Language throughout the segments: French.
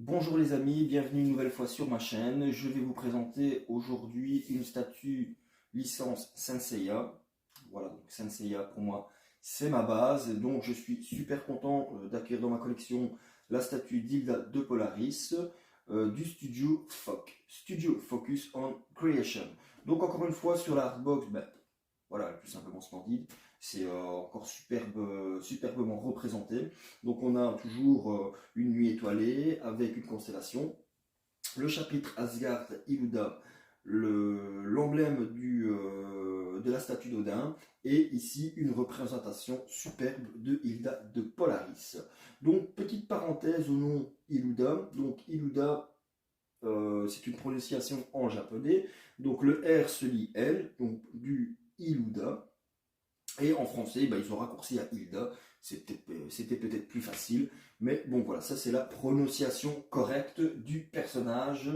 Bonjour les amis, bienvenue une nouvelle fois sur ma chaîne. Je vais vous présenter aujourd'hui une statue licence Senseiya. Voilà, donc Senseiya pour moi c'est ma base. Donc je suis super content d'accueillir dans ma collection la statue d'Hilda de Polaris du studio FOC, Studio Focus on Creation. Donc encore une fois sur la hardbox, voilà, tout simplement splendide. C'est encore superbement représenté. Donc on a toujours une nuit étoilée avec une constellation. Le chapitre Asgard Hilda, l'emblème de la statue d'Odin. Et ici une représentation superbe de Hilda de Polaris. Donc petite parenthèse au nom Hilda. Donc Hilda, c'est une prononciation en japonais. Donc le R se lit L, donc du Hilda. Et en français, ils ont raccourci à Hilda. C'était peut-être plus facile. Mais bon, voilà, ça c'est la prononciation correcte du personnage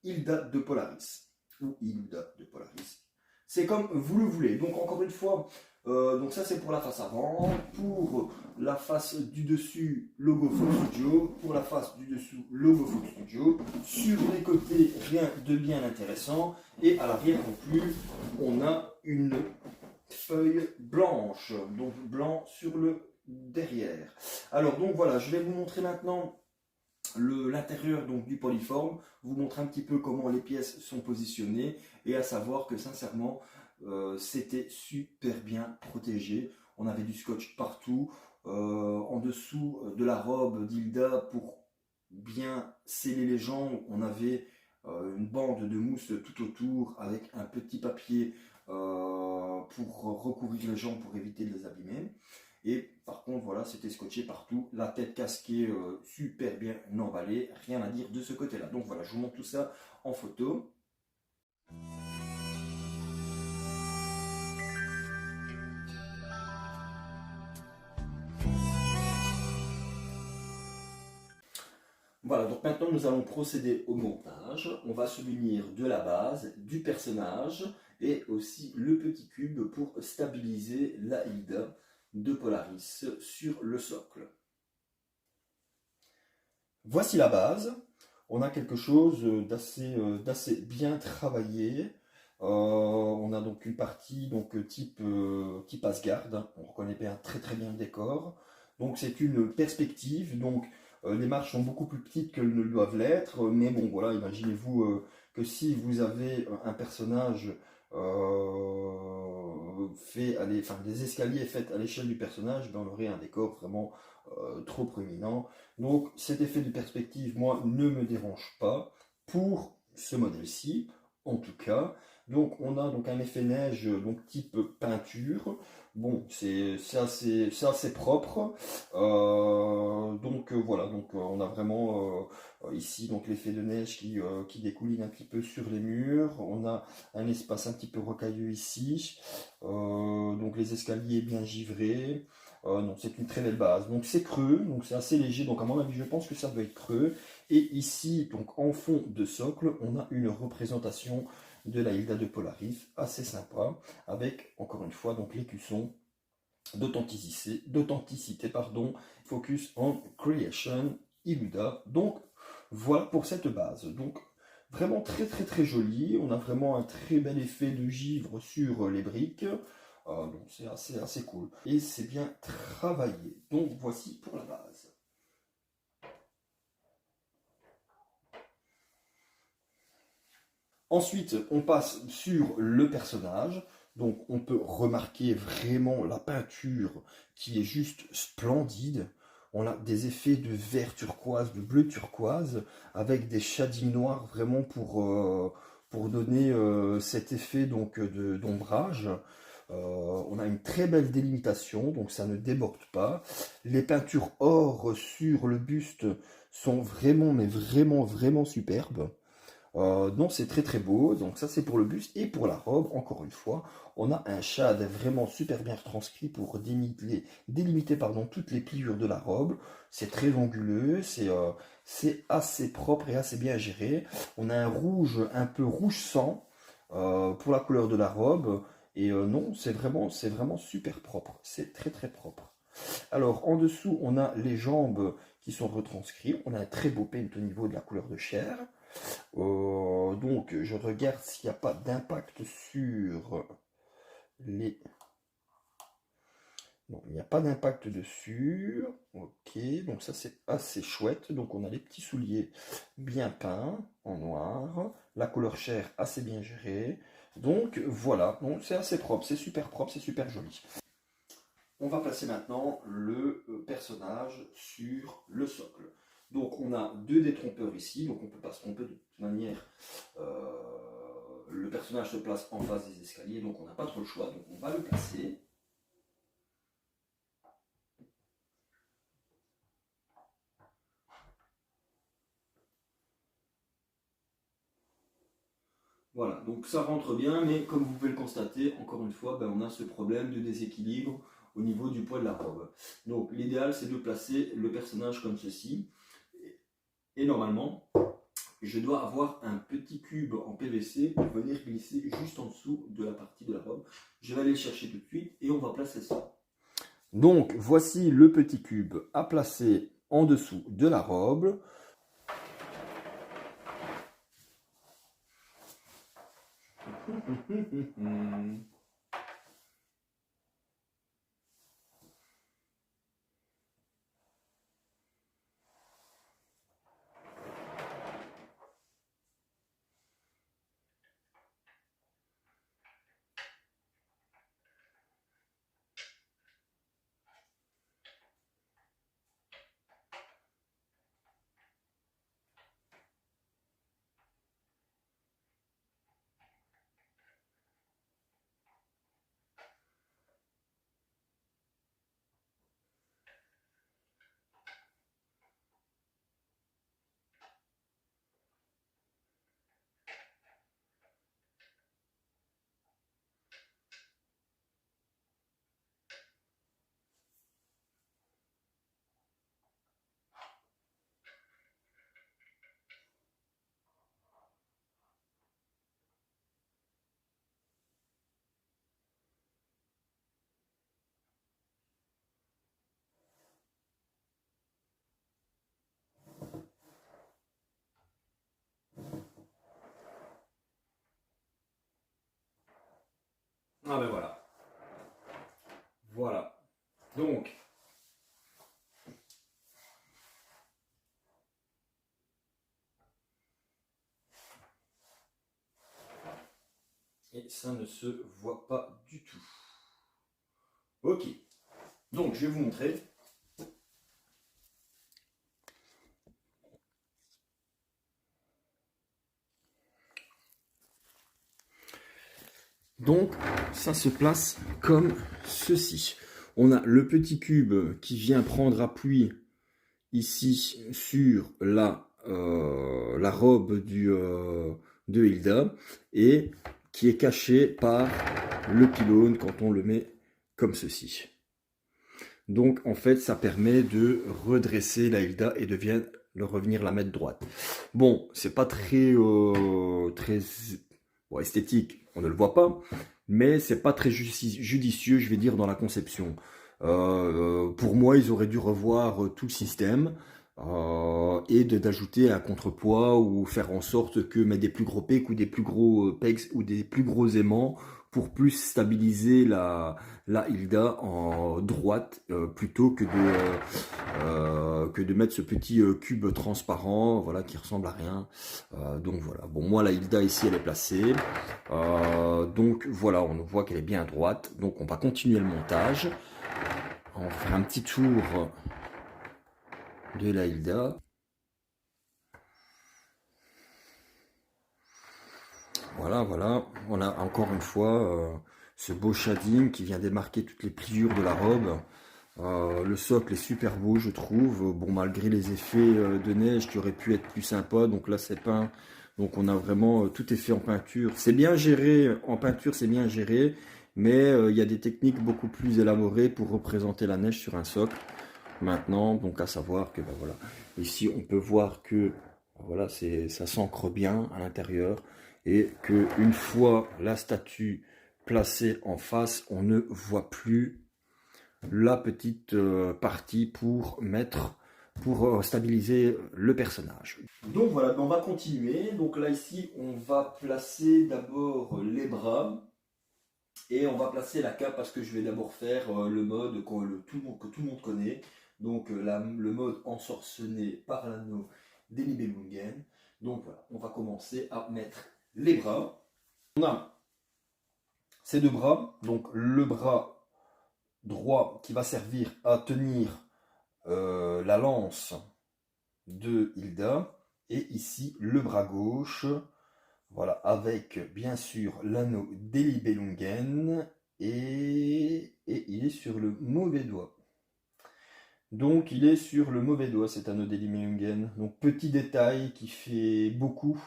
Hilda de Polaris. Ou Hilda de Polaris. C'est comme vous le voulez. Donc encore une fois, donc ça c'est pour la face avant. Pour la face du dessus, logo Fox Studio. Pour la face du dessous, logo Fox Studio. Sur les côtés, rien de bien intéressant. Et à l'arrière non plus, on a une feuille blanche, donc blanc sur le derrière. Alors donc voilà, je vais vous montrer maintenant l'intérieur donc du polyforme, vous montrer un petit peu comment les pièces sont positionnées, et à savoir que sincèrement c'était super bien protégé. On avait du scotch partout, en dessous de la robe d'Hilda pour bien sceller les jambes, on avait une bande de mousse tout autour avec un petit papier pour recouvrir les jambes pour éviter de les abîmer. Et par contre, voilà, c'était scotché partout, la tête casquée super bien emballée, rien à dire de ce côté-là. Donc voilà, je vous montre tout ça en photo. Voilà, donc maintenant nous allons procéder au montage. On va se munir de la base, du personnage et aussi le petit cube pour stabiliser la Hilda de Polaris sur le socle. Voici la base. On a quelque chose d'assez bien travaillé. On a donc une partie type Asgard. On reconnaît bien très bien le décor. Donc c'est une perspective. Donc les marches sont beaucoup plus petites qu'elles ne doivent l'être. Mais bon voilà, imaginez-vous que si vous avez un personnage des escaliers faits à l'échelle du personnage, on aurait un décor vraiment trop proéminent. Donc cet effet de perspective, moi, ne me dérange pas pour ce modèle-ci, en tout cas. Donc on a donc un effet neige type peinture. Bon, c'est assez propre. Voilà, on a vraiment ici donc l'effet de neige qui découline un petit peu sur les murs. On a un espace un petit peu rocailleux ici. Donc les escaliers bien givrés. Non, c'est une très belle base. Donc c'est creux, donc c'est assez léger. Donc à mon avis, je pense que ça doit être creux. Et ici, donc en fond de socle, on a une représentation de la Hilda de Polaris, assez sympa, avec encore une fois donc l'écusson d'authenticité, focus on creation Hilda. Donc voilà pour cette base. Donc vraiment très joli. On a vraiment un très bel effet de givre sur les briques. Donc c'est assez cool. Et c'est bien travaillé. Donc voici pour la base. Ensuite, on passe sur le personnage. Donc on peut remarquer vraiment la peinture qui est juste splendide. On a des effets de vert turquoise, de bleu turquoise, avec des shadings noirs vraiment pour donner cet effet d'ombrage. On a une très belle délimitation, donc ça ne déborde pas. Les peintures or sur le buste sont vraiment, mais vraiment, vraiment superbes. Donc c'est très très beau, donc ça c'est pour le buste et pour la robe, encore une fois, on a un shade vraiment super bien retranscrit pour délimiter pardon, toutes les pliures de la robe. C'est très anguleux, c'est assez propre et assez bien géré. On a un rouge, un peu rouge sang pour la couleur de la robe. Et non, c'est vraiment super propre, c'est très très propre. Alors en dessous, on a les jambes qui sont retranscrites. On a un très beau paint au niveau de la couleur de chair. Donc, je regarde s'il n'y a pas d'impact sur les... Non, il n'y a pas d'impact dessus. Ok, donc ça c'est assez chouette. Donc on a les petits souliers bien peints en noir. La couleur chair assez bien gérée. Donc voilà, donc c'est assez propre, c'est super joli. On va placer maintenant le personnage sur le socle. Donc on a deux détrompeurs ici, donc on ne peut pas se tromper de toute manière. Le personnage se place en face des escaliers, donc on n'a pas trop le choix, donc on va le placer. Voilà, donc ça rentre bien, mais comme vous pouvez le constater, encore une fois, on a ce problème de déséquilibre au niveau du poids de la robe. Donc l'idéal c'est de placer le personnage comme ceci, et normalement, je dois avoir un petit cube en PVC pour venir glisser juste en dessous de la partie de la robe. Je vais aller le chercher tout de suite et on va placer ça. Donc voici le petit cube à placer en dessous de la robe. Ah ben voilà. Voilà. Donc, et ça ne se voit pas du tout. Ok. Donc, je vais vous montrer. Donc, ça se place comme ceci. On a le petit cube qui vient prendre appui ici sur la robe de Hilda et qui est caché par le pylône quand on le met comme ceci. Donc en fait ça permet de redresser la Hilda et de revenir la mettre droite. Bon, c'est pas très, très esthétique, on ne le voit pas, mais c'est pas très judicieux, je vais dire, dans la conception. Pour moi, ils auraient dû revoir tout le système et d'ajouter un contrepoids ou faire en sorte que mettre des plus gros pegs ou des plus gros pegs ou des plus gros aimants pour plus stabiliser la Hilda en droite plutôt que de mettre ce petit cube transparent voilà, qui ressemble à rien. Donc voilà, bon moi la Hilda ici elle est placée. Donc voilà, on voit qu'elle est bien à droite. Donc on va continuer le montage. On va faire un petit tour de la Hilda. Voilà, voilà. On a encore une fois ce beau shading qui vient démarquer toutes les pliures de la robe. Le socle est super beau, je trouve. Bon, malgré les effets de neige qui auraient pu être plus sympas, donc là c'est peint. Donc on a vraiment tout est fait en peinture. C'est bien géré, en peinture c'est bien géré, mais il y a des techniques beaucoup plus élaborées pour représenter la neige sur un socle. Maintenant, donc à savoir que ben voilà, ici on peut voir que voilà, ça s'ancre bien à l'intérieur et que une fois la statue placée en face, on ne voit plus la petite partie pour stabiliser le personnage. Donc voilà, on va continuer. Donc là ici, on va placer d'abord les bras et on va placer la cape parce que je vais d'abord faire le mode que tout le monde connaît. Donc le mode ensorcené par l'anneau des Nibelungen. Donc voilà, on va commencer à mettre les bras. On a ces deux bras, donc le bras droit qui va servir à tenir la lance de Hilda, et ici le bras gauche, voilà, avec bien sûr l'anneau d'Elibelungen, et il est sur le mauvais doigt. Donc il est sur le mauvais doigt cet anneau d'Elibelungen. Donc petit détail qui fait beaucoup.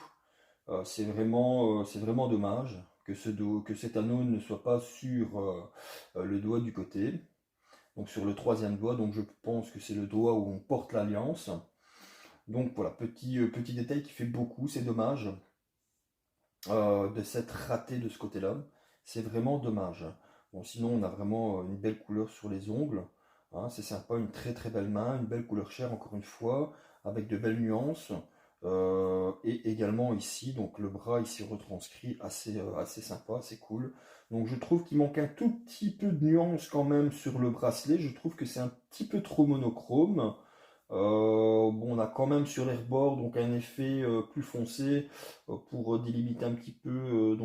C'est vraiment dommage que, que cet anneau ne soit pas sur le doigt du côté. Donc sur le troisième doigt, donc je pense que c'est le doigt où on porte l'alliance. Donc voilà, petit détail qui fait beaucoup, c'est dommage de s'être raté de ce côté-là. C'est vraiment dommage. Bon, sinon on a vraiment une belle couleur sur les ongles. Hein, c'est sympa, une très très belle main, une belle couleur chair encore une fois, avec de belles nuances. Et également ici, donc le bras ici retranscrit assez sympa, assez cool. Donc je trouve qu'il manque un tout petit peu de nuance quand même sur le bracelet. Je trouve que c'est un petit peu trop monochrome. Bon, on a quand même sur les rebords donc un effet plus foncé pour délimiter un petit peu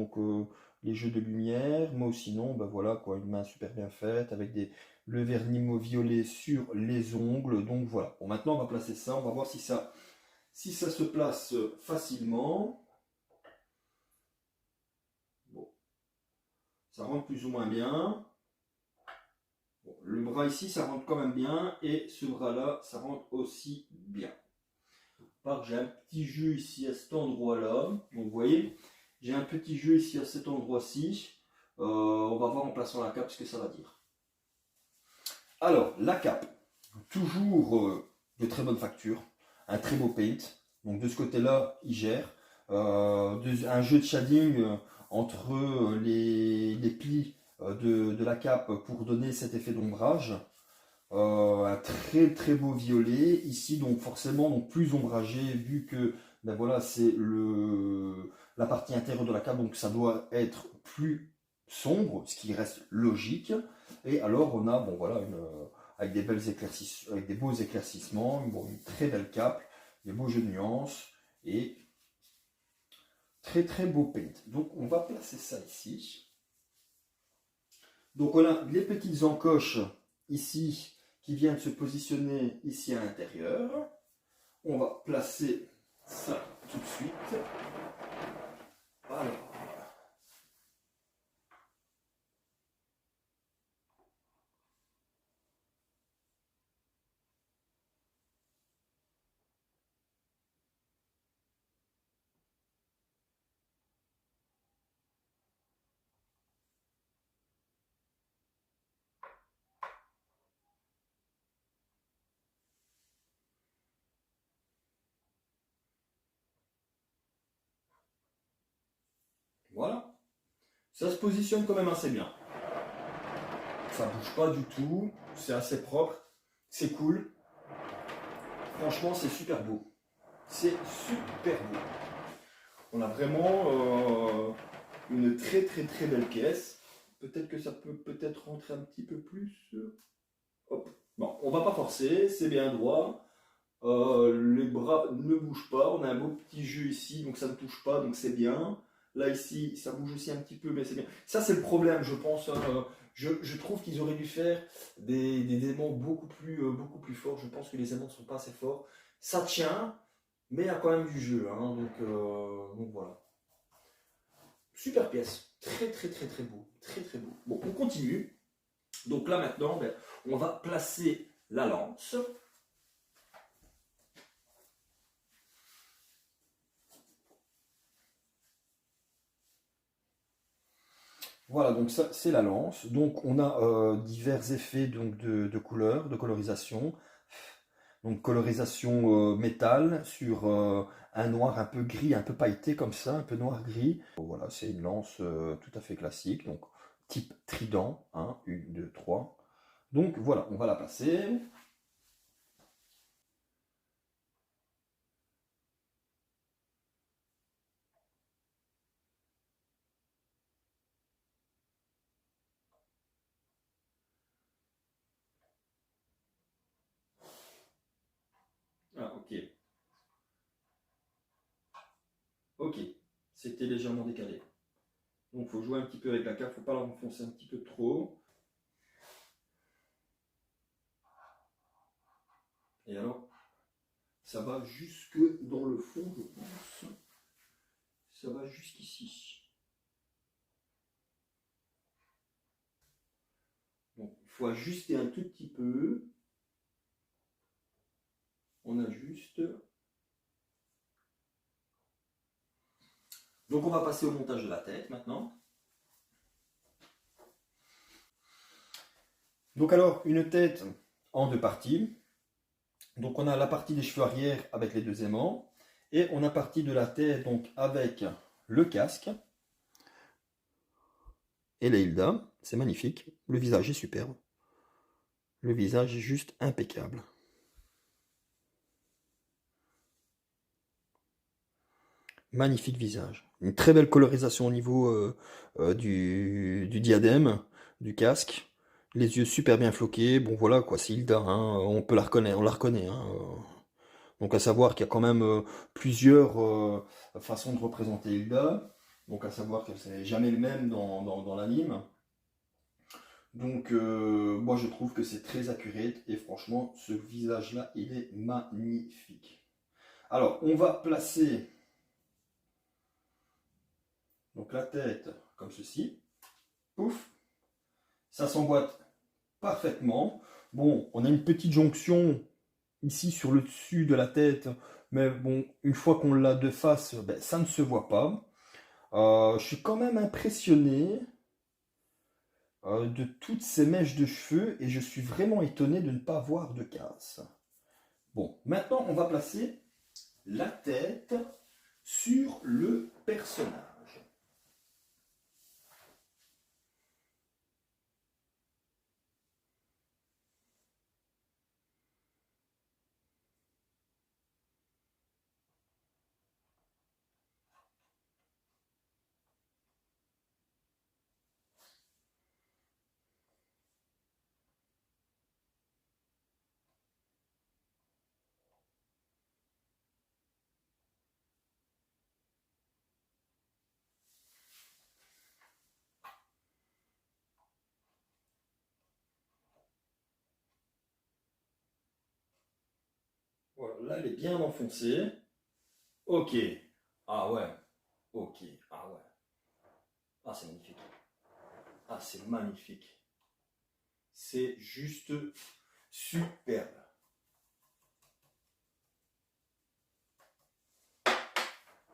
les jeux de lumière. Mais sinon, ben voilà quoi, une main super bien faite avec le vernis mauve violet sur les ongles. Donc voilà. Bon, maintenant on va placer ça. On va voir si ça se place facilement. Bon, ça rentre plus ou moins bien. Bon, le bras ici, ça rentre quand même bien. Et ce bras-là, ça rentre aussi bien. Par que j'ai un petit jeu ici à cet endroit-là. Donc vous voyez, j'ai un petit jeu ici à cet endroit-ci. On va voir en plaçant la cape ce que ça va dire. Alors, la cape. Toujours de très bonne facture. Un très beau paint. Donc de ce côté-là, il gère. Un jeu de shading entre les plis de la cape pour donner cet effet d'ombrage. Un très très beau violet. Ici, donc forcément, donc plus ombragé, vu que ben voilà, c'est la partie intérieure de la cape, donc ça doit être plus sombre, ce qui reste logique. Et alors, on a, bon voilà, avec des belles avec des beaux éclaircissements, une très belle cape, des beaux jeux de nuances et très très beau paint. Donc, on va placer ça ici. Donc, on a les petites encoches ici qui vient de se positionner ici à l'intérieur. On va placer ça tout de suite. Alors. Voilà. Ça se positionne quand même assez bien. Ça bouge pas du tout. C'est assez propre. C'est cool. Franchement, c'est super beau. C'est super beau. On a vraiment une très très très belle pièce. Peut-être que ça peut peut-être rentrer un petit peu plus. Hop. Bon, on va pas forcer. C'est bien droit. Les bras ne bougent pas. On a un beau petit jeu ici, donc ça ne touche pas, donc c'est bien. Là, ici, ça bouge aussi un petit peu, mais c'est bien. Ça, c'est le problème, je pense. Je trouve qu'ils auraient dû faire des aimants beaucoup plus forts. Je pense que les aimants ne sont pas assez forts. Ça tient, mais il y a quand même du jeu. Hein, donc voilà. Super pièce. Très, très, très, très beau. Très, très beau. Bon, on continue. Donc là maintenant, ben, on va placer la lance. Voilà, donc ça c'est la lance. Donc on a divers effets donc, de couleurs, de colorisation. Donc colorisation métal sur un noir un peu gris, un peu pailleté comme ça, un peu noir-gris. Voilà, c'est une lance tout à fait classique, donc type trident, 1, 2, 3. Donc voilà, on va la passer. Ah, ok. Ok, c'était légèrement décalé. Donc il faut jouer un petit peu avec la carte, il ne faut pas l'enfoncer un petit peu trop. Et alors, ça va jusque dans le fond, je pense. Ça va jusqu'ici. Donc il faut ajuster un tout petit peu. On ajuste. Donc on va passer au montage de la tête maintenant. Donc alors, une tête en deux parties. Donc on a la partie des cheveux arrière avec les deux aimants. Et on a partie de la tête donc avec le casque. Et la Hilda, c'est magnifique. Le visage est superbe. Le visage est juste impeccable. Magnifique visage. Une très belle colorisation au niveau du diadème, du casque. Les yeux super bien floqués. Bon voilà quoi, c'est Hilda, hein, on peut la reconnaître, on la reconnaît. Hein. Donc à savoir qu'il y a quand même plusieurs façons de représenter Hilda. Donc à savoir que c'est jamais le même dans l'anime. Donc moi je trouve que c'est très accurate et franchement ce visage-là il est magnifique. Alors on va placer donc la tête comme ceci. Pouf, ça s'emboîte parfaitement. Bon, on a une petite jonction ici sur le dessus de la tête, mais bon, une fois qu'on l'a de face, ben, ça ne se voit pas. Je suis quand même impressionné de toutes ces mèches de cheveux et je suis vraiment étonné de ne pas voir de casse. Bon, maintenant on va placer la tête sur le personnage. Voilà, là elle est bien enfoncée. Ok. Ah ouais. Ok. Ah ouais. Ah c'est magnifique. Ah c'est magnifique. C'est juste superbe.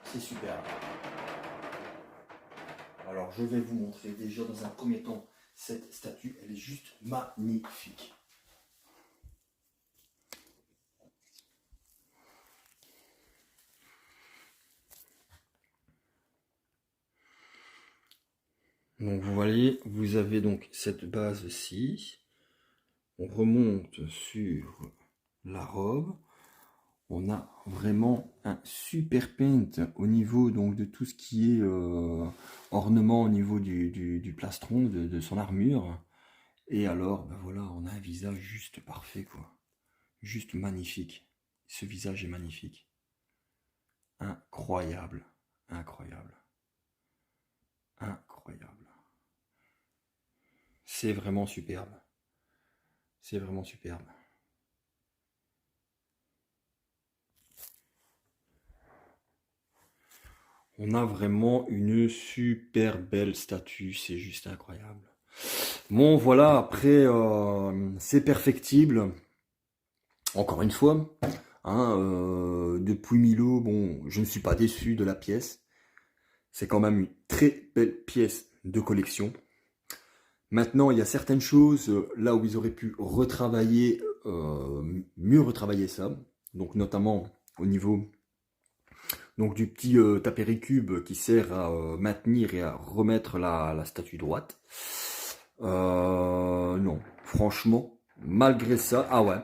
C'est superbe. Alors je vais vous montrer déjà dans un premier temps cette statue. Elle est juste magnifique. Donc vous voyez, vous avez donc cette base-ci. On remonte sur la robe. On a vraiment un super paint au niveau donc de tout ce qui est ornement au niveau du plastron de son armure. Et alors, ben voilà, on a un visage juste parfait, quoi. Juste magnifique. Ce visage est magnifique. Incroyable. Incroyable. Incroyable. C'est vraiment superbe. C'est vraiment superbe. On a vraiment une super belle statue, c'est juste incroyable. Bon, voilà, après, c'est perfectible. Encore une fois, hein, depuis Milo, bon, je ne suis pas déçu de la pièce. C'est quand même une très belle pièce de collection. Maintenant, il y a certaines choses là où ils auraient pu retravailler, mieux retravailler ça. Donc notamment au niveau donc du petit tapéricube qui sert à maintenir et à remettre la statue droite. Non, franchement, malgré ça, ah ouais,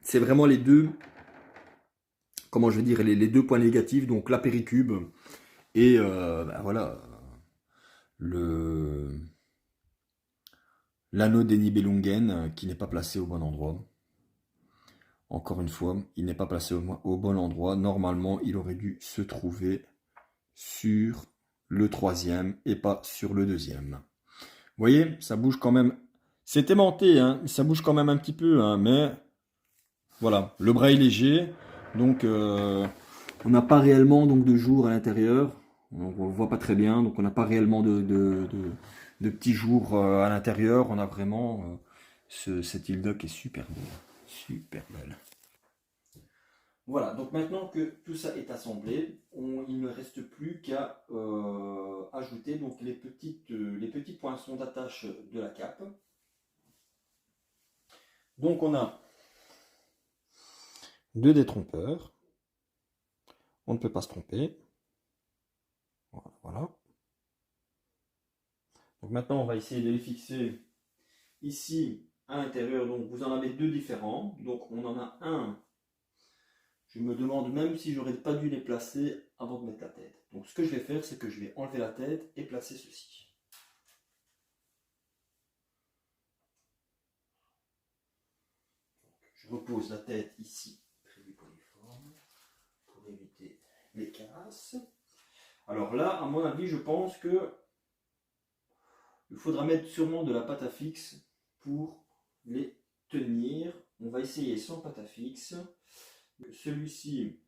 c'est vraiment les deux, comment je vais dire, les deux points négatifs, donc la péricube et bah voilà, le l'anneau des Nibelungen qui n'est pas placé au bon endroit. Encore une fois, il n'est pas placé au bon endroit. Normalement, il aurait dû se trouver sur le troisième et pas sur le deuxième. Vous voyez, ça bouge quand même. C'est aimanté, hein, ça bouge quand même un petit peu, hein, mais voilà, le bras est léger, donc on n'a pas réellement donc de jour à l'intérieur. Donc on ne voit pas très bien, donc on n'a pas réellement de petits jours à l'intérieur. On a vraiment cette Hilda qui est super belle, super belle. Voilà, donc maintenant que tout ça est assemblé, il ne reste plus qu'à ajouter donc les petits poinçons d'attache de la cape. Donc on a Deux détrompeurs, on ne peut pas se tromper. Voilà. Donc maintenant on va essayer de les fixer ici à l'intérieur. Donc vous en avez deux différents. Donc on en a un. Je me demande même si j'aurais pas dû les placer avant de mettre la tête. Donc ce que je vais faire, c'est que je vais enlever la tête et placer ceci. Je repose la tête ici, prévu pour les formes, pour éviter les casses. Alors là, à mon avis, je pense que il faudra mettre sûrement de la pâte à fixe pour les tenir. On va essayer sans pâte à fixe. Celui-ci,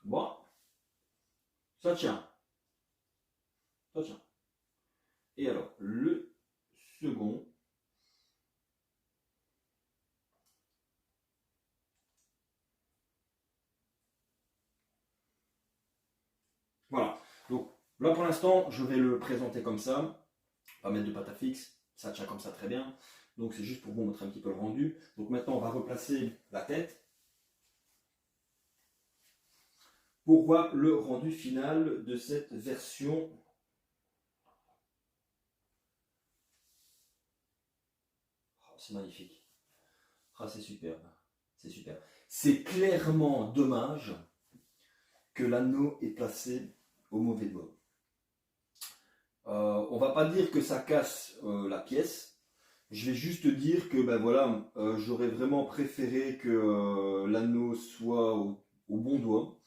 bon, ça tient. Ça tient. Et alors, le second, voilà. Donc là pour l'instant, je vais le présenter comme ça. Pas mettre de pâte à fixe, ça tient comme ça très bien. Donc c'est juste pour vous montrer un petit peu le rendu. Donc maintenant on va replacer la tête pour voir le rendu final de cette version. Oh, c'est magnifique. Ah, c'est superbe. C'est super. C'est clairement dommage que l'anneau est placé au mauvais doigt. On va pas dire que ça casse la pièce. Je vais juste dire que ben voilà, j'aurais vraiment préféré que l'anneau soit au bon doigt.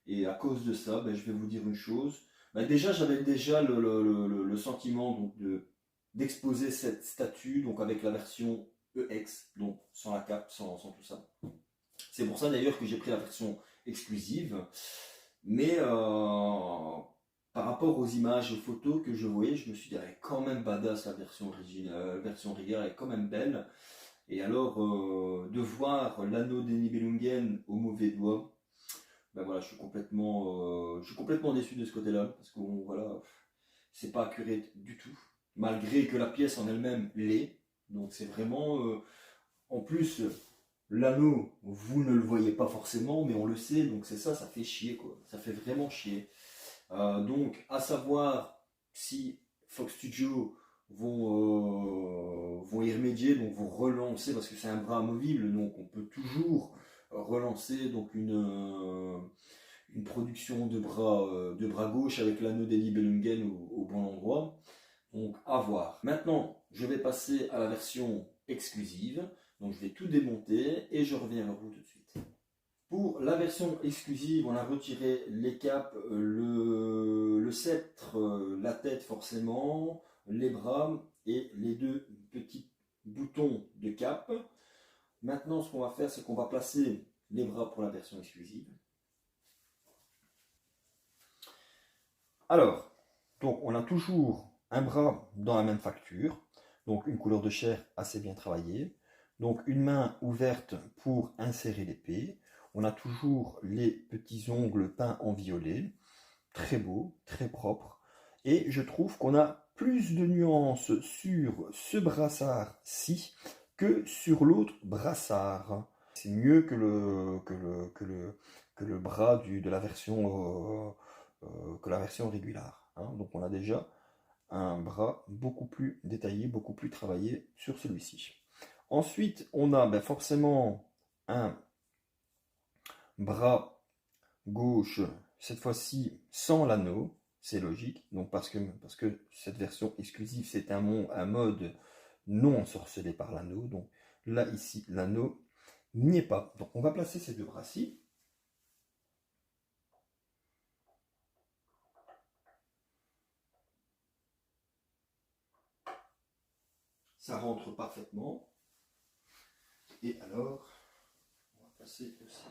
Et à cause de ça, ben, je vais vous dire une chose. Ben, déjà, j'avais déjà le sentiment donc, d'exposer cette statue donc avec la version EX, donc sans la cape, sans tout ça. C'est pour ça d'ailleurs que j'ai pris la version exclusive. Mais par rapport aux images, aux photos que je voyais, je me suis dit, elle est quand même badass la version originale, version rigueur, elle est quand même belle. Et alors, de voir l'anneau des Nibelungen au mauvais doigt, ben voilà, je suis complètement déçu de ce côté-là, parce que bon, voilà, c'est pas accurate du tout, malgré que la pièce en elle-même l'est. Donc c'est vraiment, en plus, l'anneau, vous ne le voyez pas forcément, mais on le sait, donc c'est ça, ça fait chier quoi, ça fait vraiment chier. Donc à savoir si Fox Studio vont y remédier, donc vont relancer, parce que c'est un bras amovible, donc on peut toujours relancer donc une production de bras gauche avec l'anneau des Nibelungen au bon endroit. Donc à voir. Maintenant, je vais passer à la version exclusive. Donc je vais tout démonter et je reviens vers vous tout de suite. Pour la version exclusive, on a retiré les capes, le sceptre, la tête forcément, les bras et les deux petits boutons de cape. Maintenant, ce qu'on va faire, c'est qu'on va placer les bras pour la version exclusive. Alors, donc on a toujours un bras dans la même facture, donc une couleur de chair assez bien travaillée, donc une main ouverte pour insérer l'épée, on a toujours les petits ongles peints en violet, très beau, très propre, et je trouve qu'on a plus de nuances sur ce brassard-ci que sur l'autre brassard. C'est mieux que le bras de la version que la version régulière, hein. Donc on a déjà un bras beaucoup plus détaillé, beaucoup plus travaillé sur celui-ci. Ensuite, on a forcément un bras gauche, cette fois-ci sans l'anneau, c'est logique, donc parce que cette version exclusive, c'est un mode non ensorcelé par l'anneau, donc là, ici, l'anneau n'y est pas. Donc on va placer ces deux bras-ci. Ça rentre parfaitement. Et alors, on va passer aussi.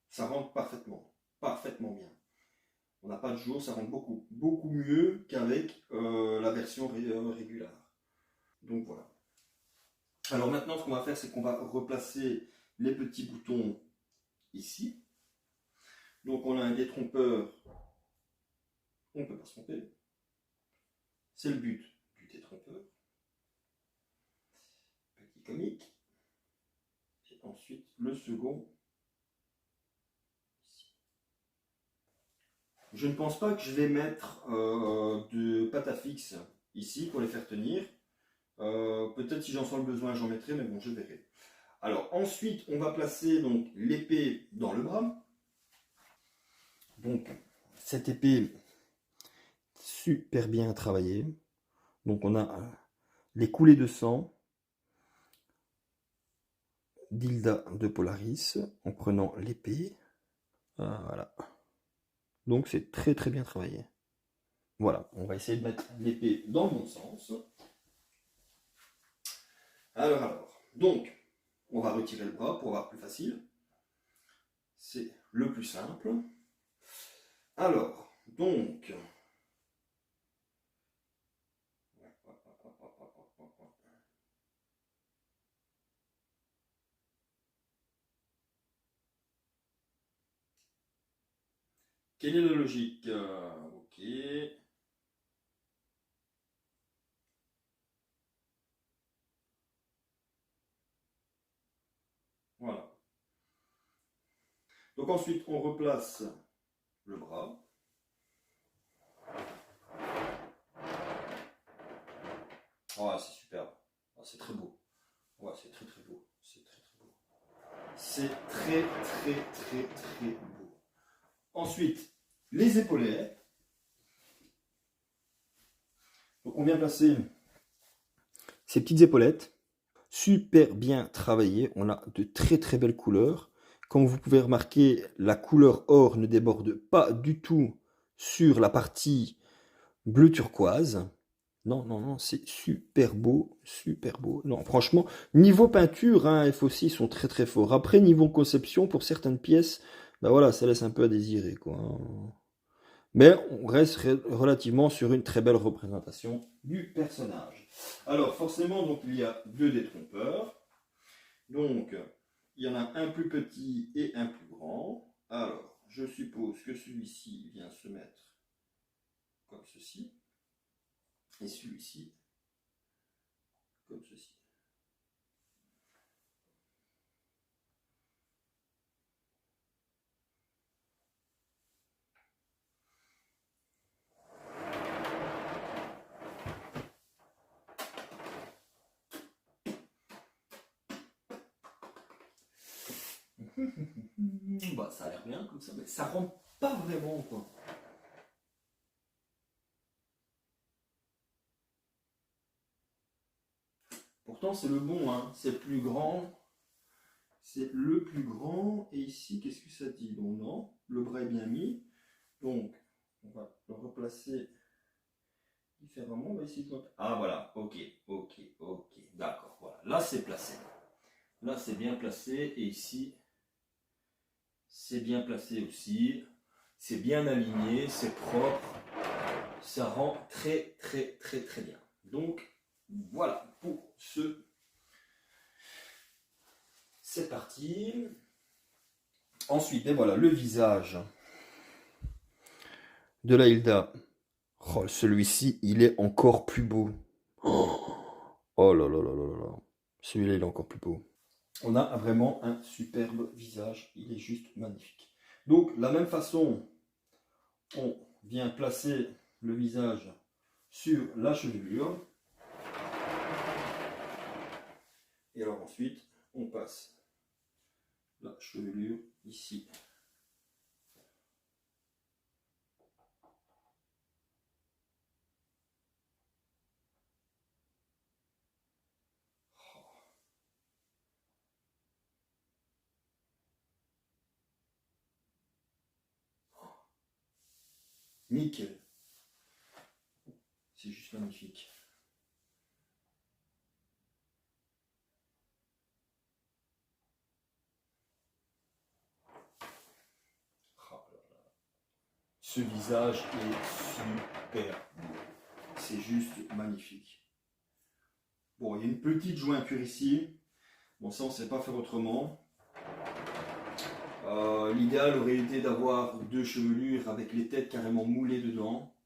Ça rentre parfaitement, parfaitement bien. On n'a pas de jour, ça rentre beaucoup, beaucoup mieux qu'avec la version régulière. Donc voilà. Alors maintenant, ce qu'on va faire, c'est qu'on va replacer les petits boutons ici. Donc on a un détrompeur, on ne peut pas se tromper. C'est le but du détrompeur. Petit comique. Et ensuite le second. Je ne pense pas que je vais mettre de pâte à fixe ici pour les faire tenir. Peut-être si j'en sens le besoin, j'en mettrai, mais bon, je verrai. Alors ensuite, on va placer donc l'épée dans le bras. Donc cette épée super bien travaillée. Donc on a les coulées de sang d'Hilda de Polaris en prenant l'épée. Voilà. Donc c'est très très bien travaillé. Voilà, on va essayer de mettre l'épée dans le bon sens. Alors, donc, on va retirer le bras pour avoir plus facile. C'est le plus simple. Alors, donc, quelle est la logique? Ok. Voilà. Donc ensuite, on replace le bras. Oh, c'est superbe. Oh, c'est très beau. Ouais, c'est très très beau. C'est très très beau. C'est très très très très beau. Ensuite, les épaulettes. Donc on vient placer ces petites épaulettes. Super bien travaillées. On a de très très belles couleurs. Comme vous pouvez remarquer, la couleur or ne déborde pas du tout sur la partie bleu turquoise. Non, non, non, c'est super beau, super beau. Non, franchement, niveau peinture, hein, F6 sont très très forts. Après, niveau conception, pour certaines pièces, ben voilà, ça laisse un peu à désirer, quoi. Mais on reste relativement sur une très belle représentation du personnage. Alors, forcément, donc, il y a deux détrompeurs. Donc, il y en a un plus petit et un plus grand. Alors, je suppose que celui-ci vient se mettre comme ceci. Et celui-ci comme ceci. Bah, ça a l'air bien comme ça, mais ça rentre pas vraiment, quoi. Pourtant, c'est le bon, hein. C'est le plus grand. C'est le plus grand. Et ici, qu'est-ce que ça dit? Donc, non, le bras est bien mis. Donc, on va le replacer différemment. On va essayer de voir. Ah voilà, ok, d'accord, voilà. Là c'est placé. Là c'est bien placé et ici c'est bien placé aussi. C'est bien aligné, c'est propre. Ça rend très bien. Donc voilà pour ce. C'est parti. Ensuite, et voilà le visage de la Hilda. Oh, celui-ci, il est encore plus beau. Oh là là là là là. Celui-là, il est encore plus beau. On a vraiment un superbe visage. Il est juste magnifique. Donc, la même façon, on vient placer le visage sur la chevelure. Et alors ensuite, on passe la chevelure ici. Nickel. C'est juste magnifique. Ce visage est super beau. C'est juste magnifique. Bon, il y a une petite jointure ici. Bon, ça, on ne sait pas faire autrement. L'idéal aurait été d'avoir deux chevelures avec les têtes carrément moulées dedans.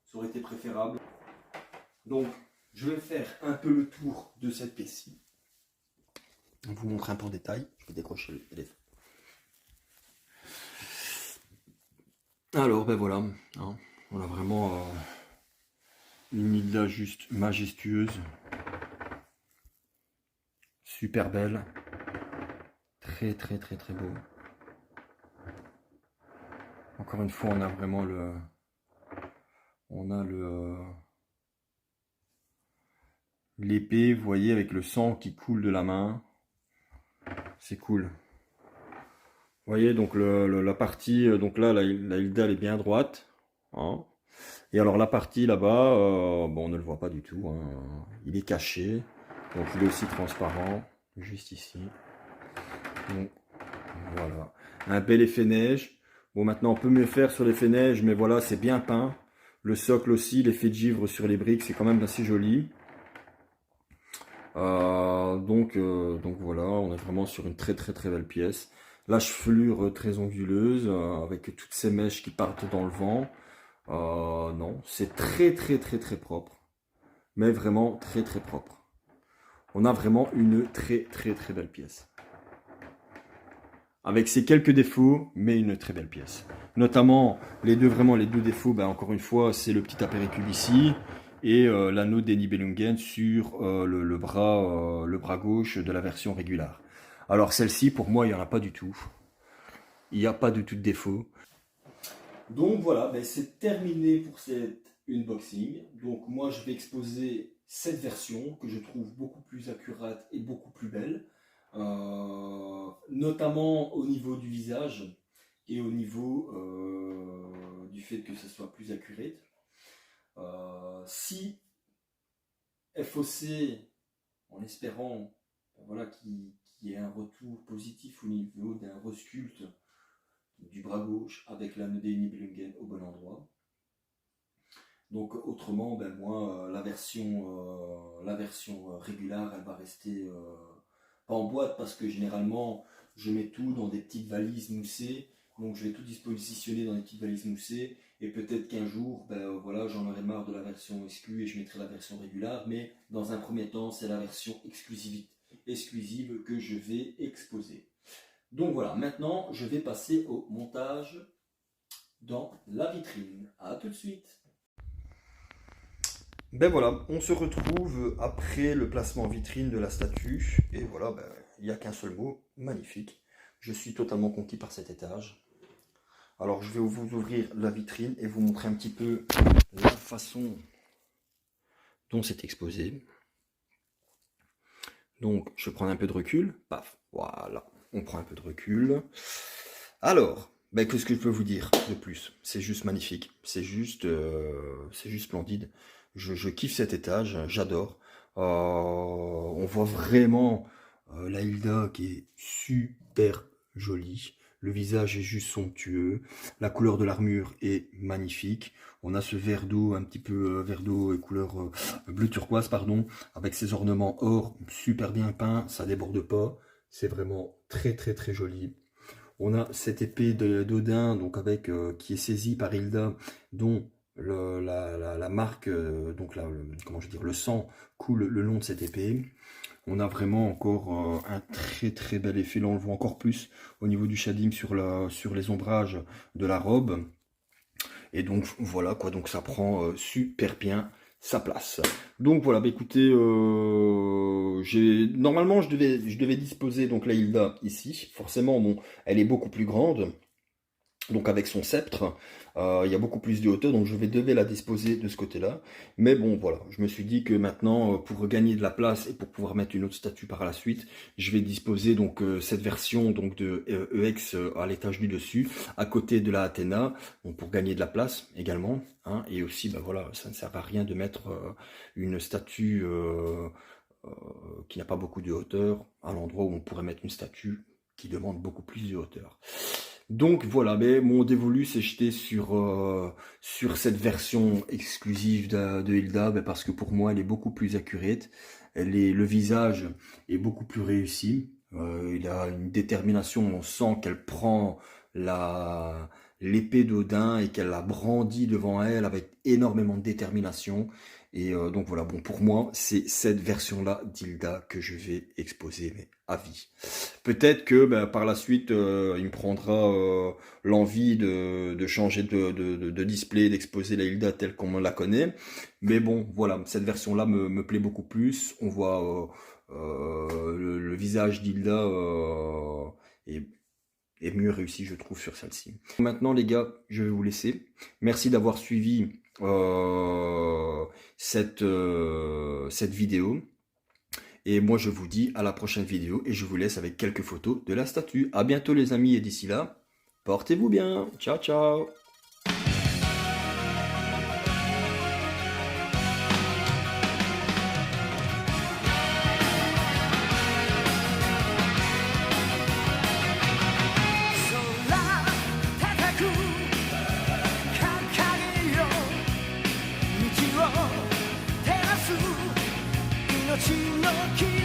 Ça aurait été préférable. Donc, je vais faire un peu le tour de cette pièce-ci. Je vais vous montrer un peu en détail. Je vais décrocher le téléphone. Alors, ben voilà. Hein, on a vraiment une Hilda juste majestueuse. Super belle. Très beau. Encore une fois, on a vraiment l'épée, vous voyez, avec le sang qui coule de la main. C'est cool. Vous voyez, donc la partie, donc là, la Hilda, elle est bien droite. Hein. Et alors la partie là-bas, bon, on ne le voit pas du tout. Hein. Il est caché. Donc il est aussi transparent, juste ici. Donc voilà. Un bel effet neige. Bon, maintenant on peut mieux faire sur l'effet neige, mais voilà, c'est bien peint. Le socle aussi, l'effet de givre sur les briques, c'est quand même assez joli. Donc voilà, on est vraiment sur une très belle pièce. La chevelure très onguleuse, avec toutes ces mèches qui partent dans le vent. Non, c'est très propre. Mais vraiment très propre. On a vraiment une très belle pièce. Avec ses quelques défauts, mais une très belle pièce. Notamment, les deux défauts, ben, encore une fois, c'est le petit apéricube ici et l'anneau des Nibelungen sur le bras gauche de la version régulière. Alors celle-ci, pour moi, il n'y en a pas du tout. Il n'y a pas du tout de défaut. Donc voilà, ben, c'est terminé pour cet unboxing. Donc moi, je vais exposer cette version que je trouve beaucoup plus accurate et beaucoup plus belle. Notamment au niveau du visage et au niveau du fait que ce soit plus accurate. Si FOC, en espérant voilà, qu'il y ait un retour positif au niveau d'un resculpte du bras gauche avec l'anneau des Nibelungen au bon endroit. Donc autrement, ben moi, la version régulière, elle va rester pas en boîte parce que généralement je mets tout dans des petites valises moussées, donc je vais tout dispositionner dans des petites valises moussées et peut-être qu'un jour ben, voilà, j'en aurai marre de la version exclue et je mettrai la version régulière, mais dans un premier temps c'est la version exclusive que je vais exposer. Donc voilà, maintenant je vais passer au montage dans la vitrine. A tout de suite. Ben voilà, on se retrouve après le placement vitrine de la statue. Et voilà, ben, il n'y a qu'un seul mot, magnifique. Je suis totalement conquis par cet étage. Alors je vais vous ouvrir la vitrine et vous montrer un petit peu la façon dont c'est exposé. Donc je prends un peu de recul, paf, voilà, on prend un peu de recul. Alors, Ben, qu'est-ce que je peux vous dire de plus? C'est juste magnifique, c'est juste splendide. Je kiffe cet étage, j'adore. On voit vraiment la Hilda qui est super jolie. Le visage est juste somptueux. La couleur de l'armure est magnifique. On a ce verre d'eau, un petit peu verre d'eau et couleur bleu turquoise, pardon, avec ses ornements or super bien peints. Ça déborde pas. C'est vraiment très très très joli. On a cette épée d'Odin, donc avec qui est saisie par Hilda, dont la marque, donc comment je veux dire, le sang coule le long de cette épée. On a vraiment encore un très très bel effet. Là, on le voit encore plus au niveau du shading sur les ombrages de la robe. Et donc voilà quoi, donc ça prend super bien sa place. Donc voilà, bah écoutez, normalement je devais disposer donc la Hilda ici. Forcément, bon, elle est beaucoup plus grande. Donc avec son sceptre, il y a beaucoup plus de hauteur, donc devais la disposer de ce côté-là. Mais bon, voilà, je me suis dit que maintenant, pour gagner de la place et pour pouvoir mettre une autre statue par la suite, je vais disposer donc cette version donc de EX à l'étage du dessus, à côté de la Athéna, donc pour gagner de la place également. Hein, et aussi, ben voilà, ça ne sert à rien de mettre une statue qui n'a pas beaucoup de hauteur à l'endroit où on pourrait mettre une statue qui demande beaucoup plus de hauteur. Donc voilà, mais mon dévolu s'est jeté sur cette version exclusive de Hilda, parce que pour moi elle est beaucoup plus accurate, le visage est beaucoup plus réussi, il a une détermination, on sent qu'elle prend l'épée d'Odin et qu'elle la brandit devant elle avec énormément de détermination. Et donc voilà, bon pour moi c'est cette version-là d'Hilda que je vais exposer, mais à vie. Peut-être que par la suite, il me prendra l'envie de changer de display, d'exposer la Hilda telle qu'on la connaît. Mais bon, voilà, cette version-là me plaît beaucoup plus. On voit le visage d'Hilda est mieux réussi, je trouve, sur celle-ci. Maintenant, les gars, je vais vous laisser. Merci d'avoir suivi cette vidéo. Et moi, je vous dis à la prochaine vidéo et je vous laisse avec quelques photos de la statue. À bientôt les amis et d'ici là, portez-vous bien. Ciao, ciao.「命の木